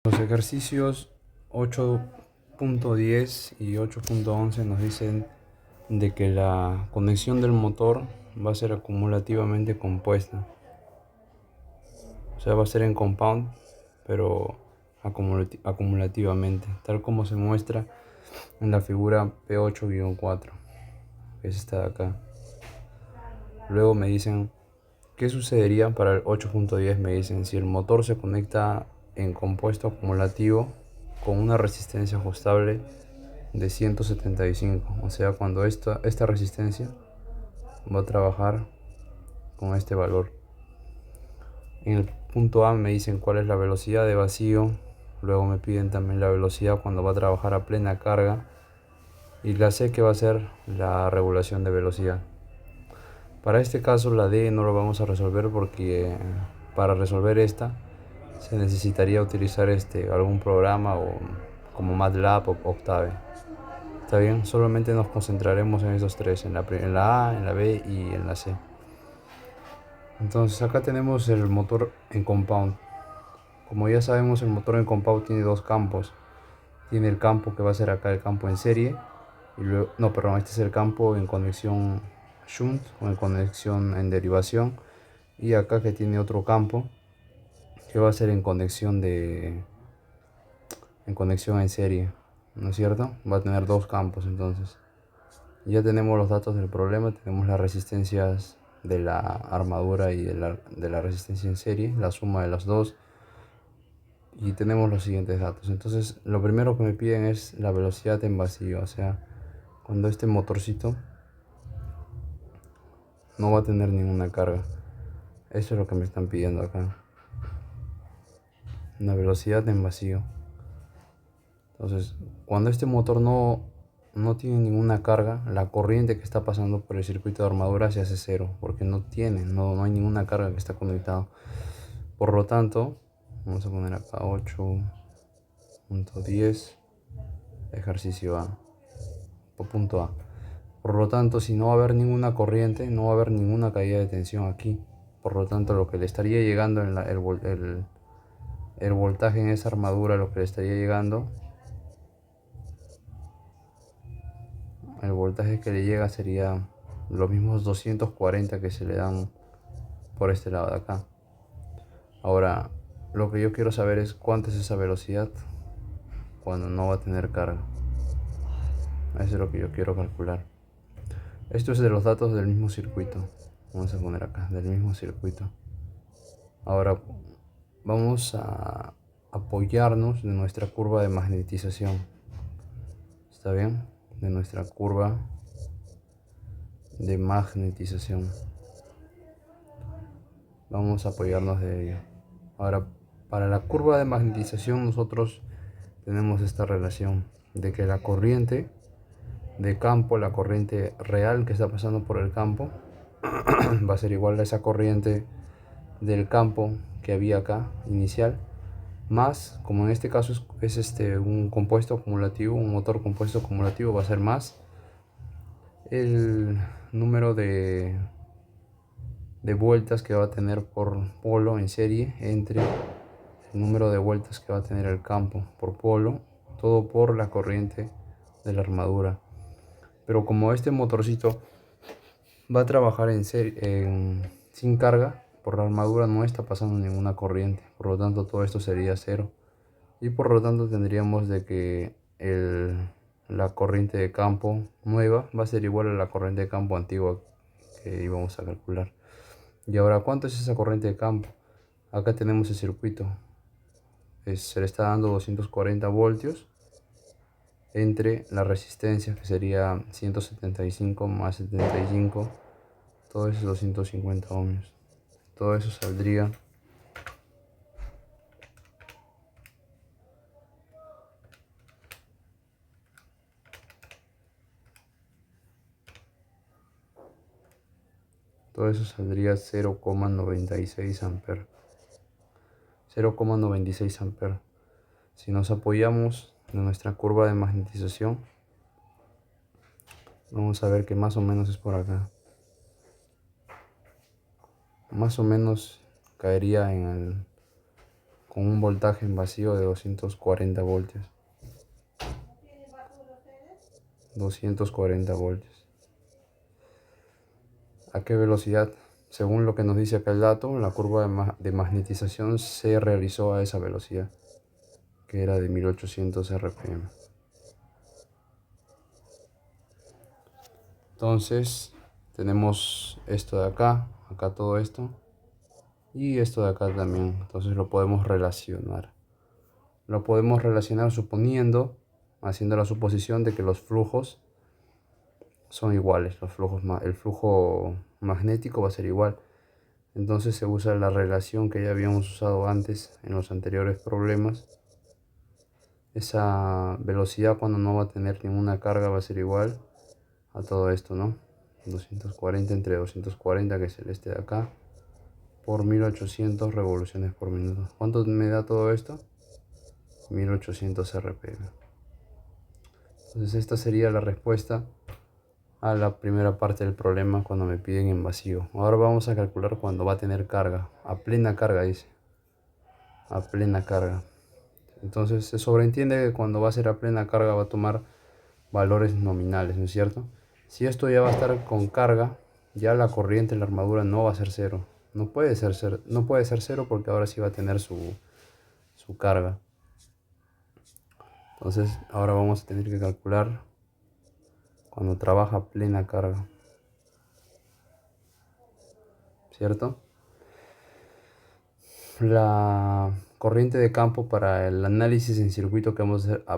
Los ejercicios 8.10 y 8.11 nos dicen de que la conexión del motor va a ser acumulativamente compuesta. O sea, va a ser en compound, pero acumulativamente, tal como se muestra en la figura P8-4, que es esta de acá. Luego me dicen, ¿qué sucedería para el 8.10? Me dicen, si el motor se conecta en compuesto acumulativo con una resistencia ajustable de 175, o sea, cuando esta resistencia va a trabajar con este valor. En el punto A me dicen cuál es la velocidad de vacío, luego me piden también la velocidad cuando va a trabajar a plena carga, y la C, que va a ser la regulación de velocidad. Para este caso la D no lo vamos a resolver porque para resolver esta se necesitaría utilizar algún programa como MATLAB o Octave. Está bien, solamente nos concentraremos en esos tres, en la A, en la B y en la C. Entonces acá tenemos el motor en compound. Como ya sabemos, el motor en compound tiene dos campos. Tiene el campo que va a ser acá el campo en serie. Y luego, no, perdón, este es el campo en conexión shunt o en conexión en derivación. Y acá que tiene otro campo que va a ser en conexión en serie, ¿no es cierto? Va a tener dos campos. Entonces ya tenemos los datos del problema, tenemos las resistencias de la armadura y de la resistencia en serie, la suma de las dos, y tenemos los siguientes datos. Entonces lo primero que me piden es la velocidad en vacío, o sea, cuando este motorcito no va a tener ninguna carga. Eso es lo que me están pidiendo acá, una velocidad en vacío. Entonces, cuando este motor no tiene ninguna carga, la corriente que está pasando por el circuito de armadura se hace cero, porque no hay ninguna carga que está conectada. Por lo tanto, vamos a poner acá 8.10, ejercicio A, o punto A. Por lo tanto, si no va a haber ninguna corriente, no va a haber ninguna caída de tensión aquí. Por lo tanto, lo que le estaría llegando el voltaje en esa armadura, lo que le estaría llegando, el voltaje que le llega sería los mismos 240 que se le dan por este lado de acá. Ahora, lo que yo quiero saber es cuánta es esa velocidad cuando no va a tener carga. Eso es lo que yo quiero calcular. Esto es de los datos del mismo circuito. Vamos a poner acá, del mismo circuito. Ahora vamos a apoyarnos de nuestra curva de magnetización. ¿Está bien? De nuestra curva de magnetización. Vamos a apoyarnos de ello. Ahora, para la curva de magnetización nosotros tenemos esta relación de que la corriente de campo, la corriente real que está pasando por el campo, va a ser igual a esa corriente del campo que había acá inicial, más, como en este caso es un compuesto acumulativo, un motor compuesto acumulativo, va a ser más el número de vueltas que va a tener por polo en serie entre el número de vueltas que va a tener el campo por polo, todo por la corriente de la armadura. Pero como este motorcito va a trabajar sin carga, por la armadura no está pasando ninguna corriente, por lo tanto todo esto sería cero, y por lo tanto tendríamos de que la corriente de campo nueva va a ser igual a la corriente de campo antigua que íbamos a calcular. Y ahora, ¿cuánto es esa corriente de campo? Acá tenemos el circuito, se le está dando 240 voltios entre la resistencia, que sería 175 más 75, todo eso es 250 ohmios. Todo eso saldría todo eso saldría 0,96 amperes. 0,96 amperes. Si nos apoyamos en nuestra curva de magnetización, vamos a ver que más o menos es por acá. Más o menos caería con un voltaje en vacío de 240 voltios. 240 voltios. ¿A qué velocidad? Según lo que nos dice acá el dato, la curva de magnetización se realizó a esa velocidad, que era de 1800 RPM. Entonces tenemos esto de acá, acá todo esto, y esto de acá también. Entonces lo podemos relacionar. Lo podemos relacionar suponiendo, haciendo la suposición de que los flujos son iguales. El flujo magnético va a ser igual. Entonces se usa la relación que ya habíamos usado antes en los anteriores problemas. Esa velocidad cuando no va a tener ninguna carga va a ser igual a todo esto, ¿no? 240 entre 240, que es el este de acá, por 1800 revoluciones por minuto. ¿Cuánto me da todo esto? 1800 RPM. Entonces esta sería la respuesta a la primera parte del problema cuando me piden en vacío. Ahora vamos a calcular cuando va a tener carga. A plena carga dice. A plena carga. Entonces se sobreentiende que cuando va a ser a plena carga va a tomar valores nominales, ¿no es cierto? Si esto ya va a estar con carga, ya la corriente en la armadura no va a ser cero. No puede ser cero porque ahora sí va a tener su carga. Entonces ahora vamos a tener que calcular cuando trabaja a plena carga, ¿cierto? La corriente de campo para el análisis en circuito que vamos a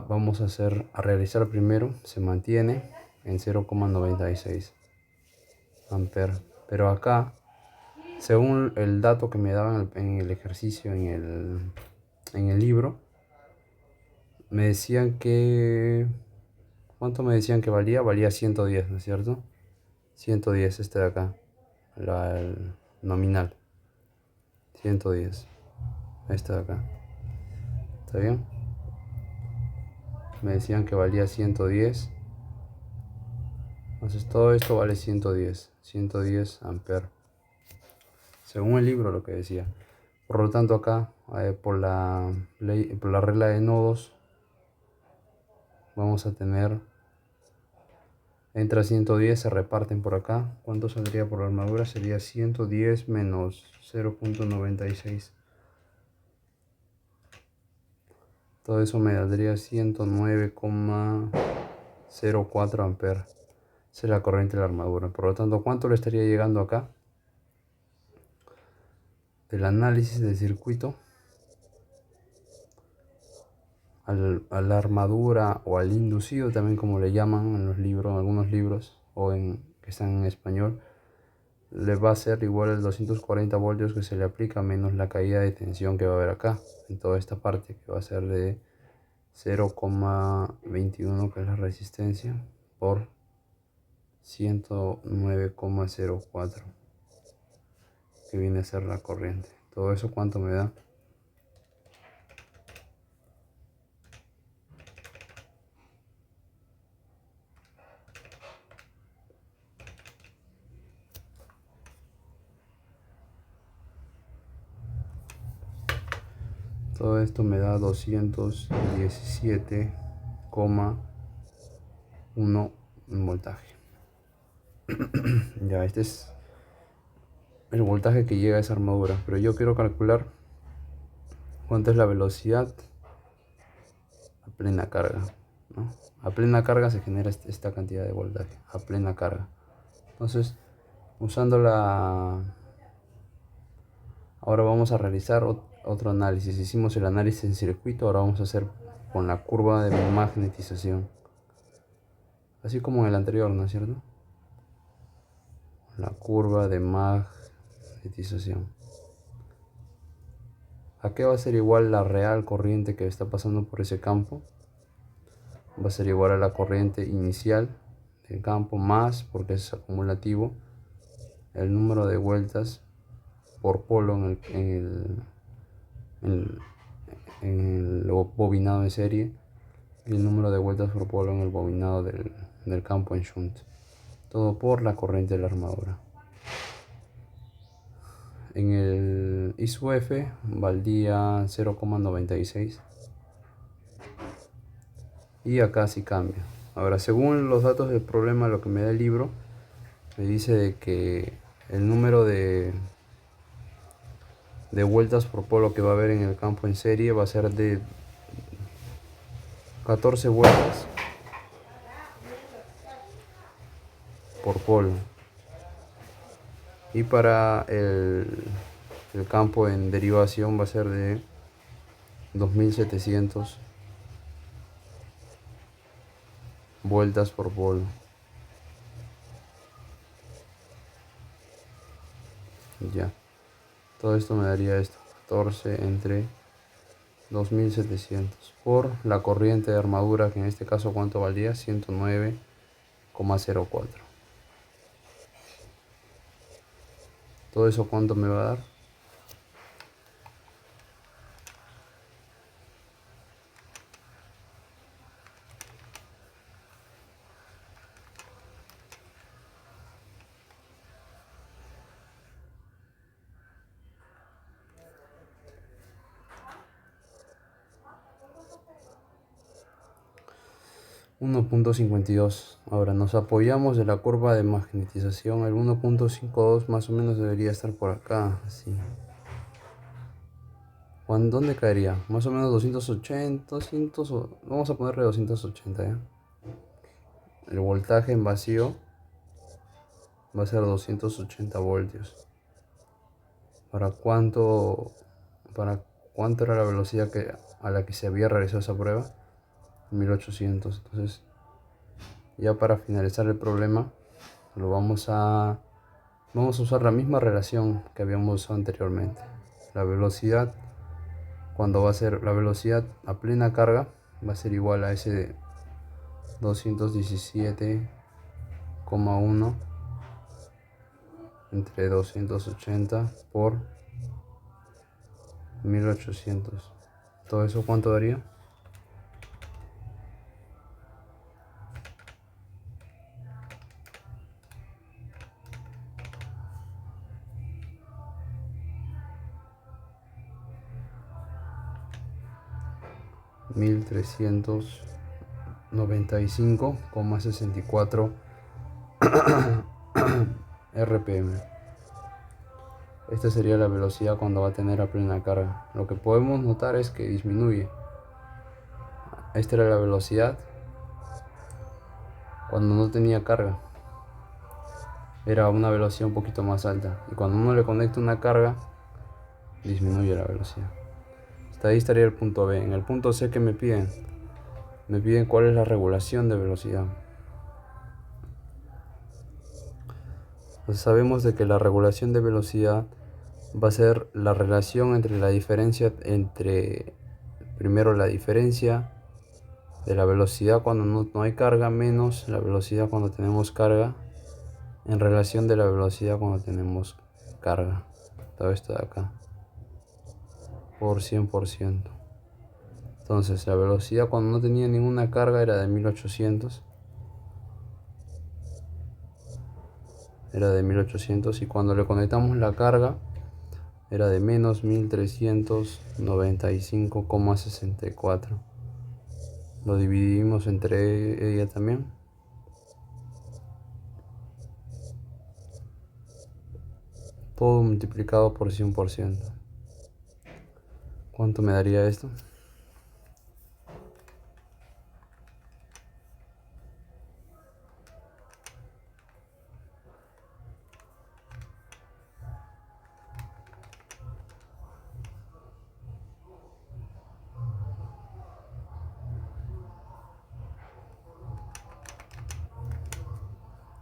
realizar primero se mantiene en 0,96 amperes. Pero acá, según el dato que me daban en el ejercicio, en el libro, me decían que... ¿Cuánto me decían que valía? Valía 110, ¿no es cierto? 110 este de acá, el nominal. 110, este de acá. ¿Está bien? Me decían que valía 110. Entonces todo esto vale 110 amperes. Según el libro lo que decía. Por lo tanto acá, por la regla de nodos, vamos a tener, entra 110, se reparten por acá. ¿Cuánto saldría por la armadura? Sería 110 menos 0,96. Todo eso me daría 109,04 amperes. Esa es la corriente de la armadura. Por lo tanto, ¿cuánto le estaría llegando acá? Del análisis del circuito a la armadura o al inducido, también como le llaman en los libros, en algunos libros que están en español, le va a ser igual el 240 voltios que se le aplica menos la caída de tensión que va a haber acá en toda esta parte, que va a ser de 0,21, que es la resistencia, por 109,04, que viene a ser la corriente. Todo eso, ¿cuánto me da? Todo esto me da 217,1 voltaje. Ya, este es el voltaje que llega a esa armadura, pero yo quiero calcular cuánta es la velocidad a plena carga, ¿no? A plena carga se genera esta cantidad de voltaje, a plena carga. Entonces, usando ahora vamos a realizar otro análisis. Hicimos el análisis en circuito, ahora vamos a hacer con la curva de magnetización. Así como en el anterior, ¿no es cierto? La curva de magnetización. ¿A qué va a ser igual la real corriente que está pasando por ese campo? Va a ser igual a la corriente inicial del campo más, porque es acumulativo, el número de vueltas por polo en el bobinado en serie y el número de vueltas por polo en el bobinado del campo en shunt. Todo por la corriente de la armadura. En el ISUF valdría 0,96 y acá sí cambia. Ahora, según los datos del problema, lo que me da el libro, me dice de que el número de vueltas por polo que va a haber en el campo en serie va a ser de 14 vueltas por polo, y para el campo en derivación va a ser de 2700 vueltas por polo. Ya, todo esto me daría esto, 14 entre 2700 por la corriente de armadura, que en este caso cuánto valía, 109,04. Todo eso cuánto me va a dar. 1,52. Ahora nos apoyamos de la curva de magnetización. El 1,52 más o menos debería estar por acá, así. ¿Dónde caería? Más o menos 280, 200, vamos a ponerle 280, ¿ya? El voltaje en vacío va a ser 280 voltios. ¿Para cuánto era la velocidad a la que se había realizado esa prueba? 1800. Entonces, ya para finalizar el problema, vamos a usar la misma relación que habíamos usado anteriormente. La velocidad, la velocidad a plena carga va a ser igual a ese 217,1 entre 280 por 1800. ¿Todo eso cuánto daría? 1395,64 RPM. Esta sería la velocidad cuando va a tener a plena carga. Lo que podemos notar es que disminuye. Esta era la velocidad cuando no tenía carga. Era una velocidad un poquito más alta. Y cuando uno le conecta una carga, disminuye la velocidad. Hasta ahí estaría el punto B. En el punto C, que me piden cuál es la regulación de velocidad. Pues sabemos de que la regulación de velocidad va a ser la relación entre la diferencia primero la diferencia de la velocidad cuando no hay carga menos la velocidad cuando tenemos carga, en relación de la velocidad cuando tenemos carga. Todo esto de acá por 100%. Entonces la velocidad cuando no tenía ninguna carga era de 1800. Y cuando le conectamos la carga era de menos 1395,64. Lo dividimos entre ella también. Todo multiplicado por 100%. ¿Cuánto me daría esto?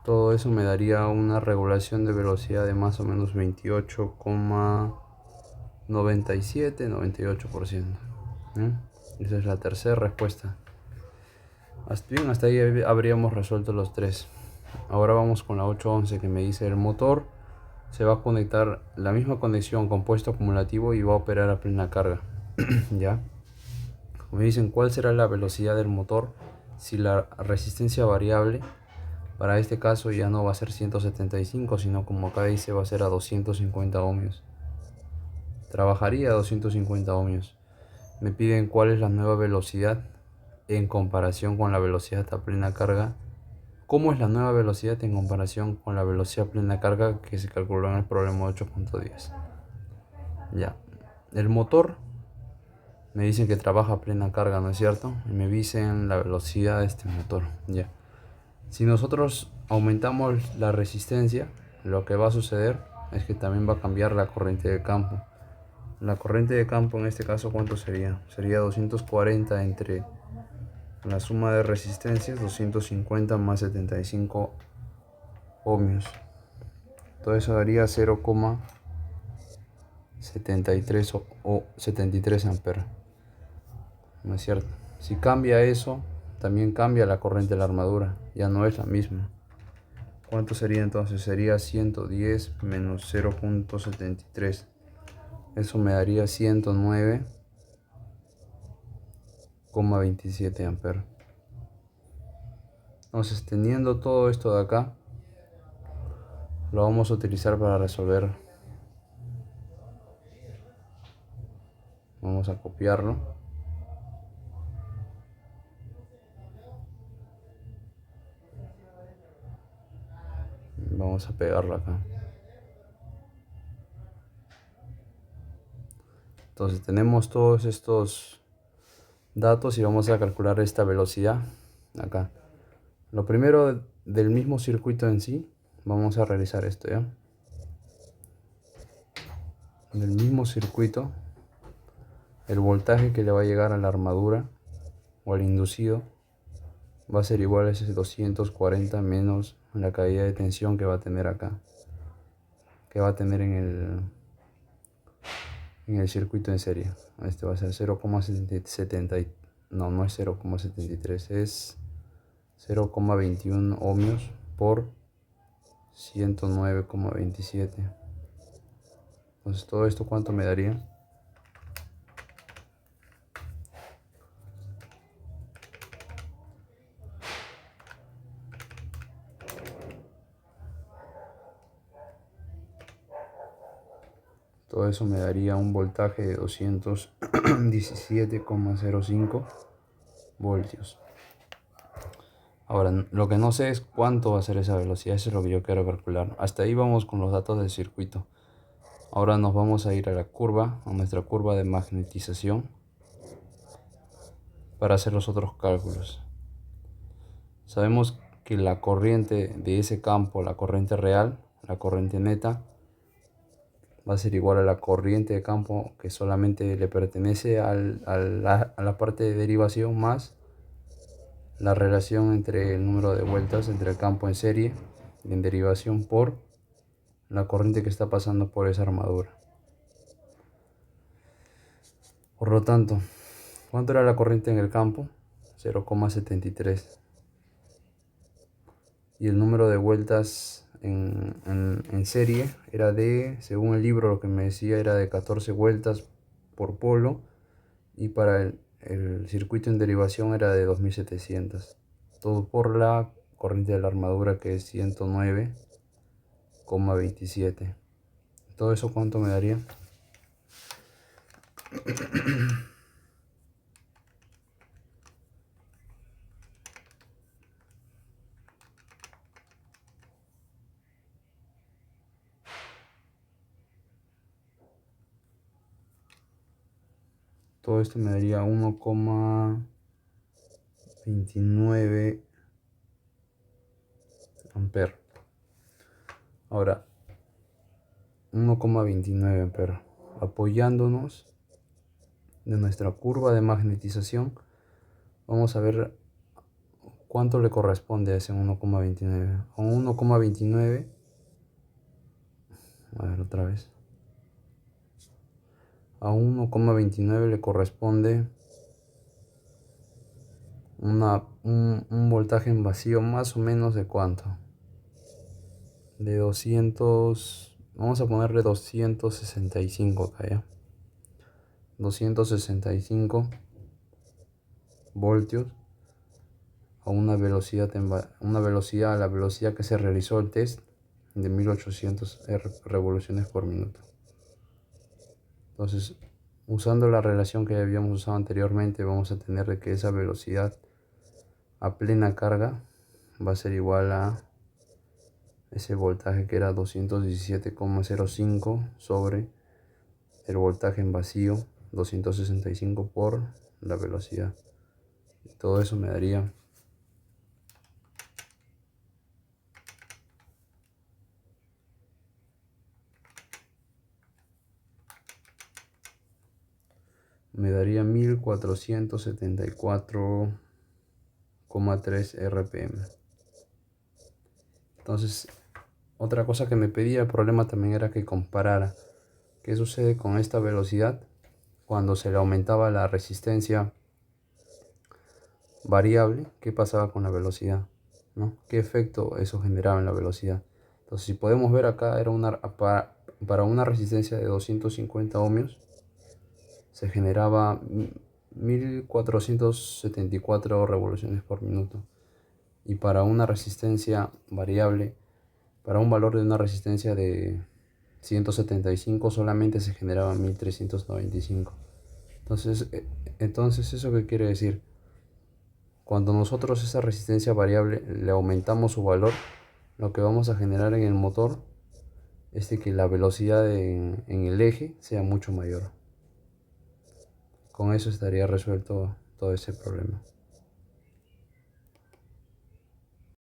Todo eso me daría una regulación de velocidad de más o menos 28,97-98%. Esa es la tercera respuesta. Hasta ahí habríamos resuelto los tres. Ahora vamos con la 811, que me dice el motor se va a conectar la misma conexión compuesto acumulativo y va a operar a plena carga. ¿Ya? Me dicen cuál será la velocidad del motor si la resistencia variable para este caso ya no va a ser 175, sino como acá dice va a ser a 250 ohmios. trabajaría a 250 ohmios. Me piden cuál es la nueva velocidad en comparación con la velocidad a plena carga. ¿Cómo es la nueva velocidad en comparación con la velocidad a plena carga que se calculó en el problema 8.10? Ya. El motor me dicen que trabaja a plena carga, ¿no es cierto? Y me dicen la velocidad de este motor. Ya. Si nosotros aumentamos la resistencia, lo que va a suceder es que también va a cambiar la corriente de campo. La corriente de campo en este caso, ¿cuánto sería? Sería 240 entre la suma de resistencias, 250 más 75 ohmios. Todo eso daría 0,73 o 73 amperes. ¿No es cierto? Si cambia eso, también cambia la corriente de la armadura. Ya no es la misma. ¿Cuánto sería entonces? Sería 110 menos 0,73. Eso me daría 109,27 amperes. Entonces, teniendo todo esto de acá, lo vamos a utilizar para resolver. Vamos a copiarlo. Vamos a pegarlo acá. Entonces tenemos todos estos datos y vamos a calcular esta velocidad acá. Lo primero del mismo circuito en sí, vamos a realizar esto, ¿ya? Del mismo circuito, el voltaje que le va a llegar a la armadura o al inducido va a ser igual a ese 240 menos la caída de tensión que va a tener acá, que va a tener en el circuito en serie. Este va a ser 0,70, no es 0,73, es 0,21 ohmios por 109,27. Entonces, todo esto, ¿cuánto me daría? Todo eso me daría un voltaje de 217,05 voltios. Ahora, lo que no sé es cuánto va a ser esa velocidad, eso es lo que yo quiero calcular. Hasta ahí vamos con los datos del circuito. Ahora nos vamos a ir a la curva, a nuestra curva de magnetización, para hacer los otros cálculos. Sabemos que la corriente de ese campo, la corriente real, la corriente neta, va a ser igual a la corriente de campo que solamente le pertenece a la parte de derivación más la relación entre el número de vueltas entre el campo en serie en derivación por la corriente que está pasando por esa armadura. Por lo tanto, ¿cuánto era la corriente en el campo? 0,73. Y el número de vueltas en serie era de, según el libro lo que me decía, era de 14 vueltas por polo, y para el circuito en derivación era de 2700. Todo por la corriente de la armadura, que es 109,27. Todo eso, ¿cuánto me daría? Todo esto me daría 1,29 amperes. Ahora, 1,29 amperes. Apoyándonos de nuestra curva de magnetización, vamos a ver cuánto le corresponde a ese 1,29. A 1,29, a ver otra vez. A 1,29 le corresponde un voltaje en vacío más o menos de cuánto, de 200, vamos a ponerle 265 acá, ¿ya? 265 voltios a una velocidad a la velocidad que se realizó el test de 1800 revoluciones por minuto. Entonces, usando la relación que habíamos usado anteriormente, vamos a tener de que esa velocidad a plena carga va a ser igual a ese voltaje que era 217,05 sobre el voltaje en vacío 265 por la velocidad. Todo eso me daría me daría 1474,3 RPM. Entonces, otra cosa que me pedía el problema también era que comparara qué sucede con esta velocidad cuando se le aumentaba la resistencia variable, qué pasaba con la velocidad, ¿no? ¿Qué efecto eso generaba en la velocidad? Entonces, si podemos ver acá, era para una resistencia de 250 ohmios, se generaba 1474 revoluciones por minuto. Y para una resistencia variable, para un valor de una resistencia de 175 solamente se generaba 1395. Entonces, ¿eso qué quiere decir? Cuando nosotros esa resistencia variable le aumentamos su valor, lo que vamos a generar en el motor es de que la velocidad en el eje sea mucho mayor. Con eso estaría resuelto todo ese problema.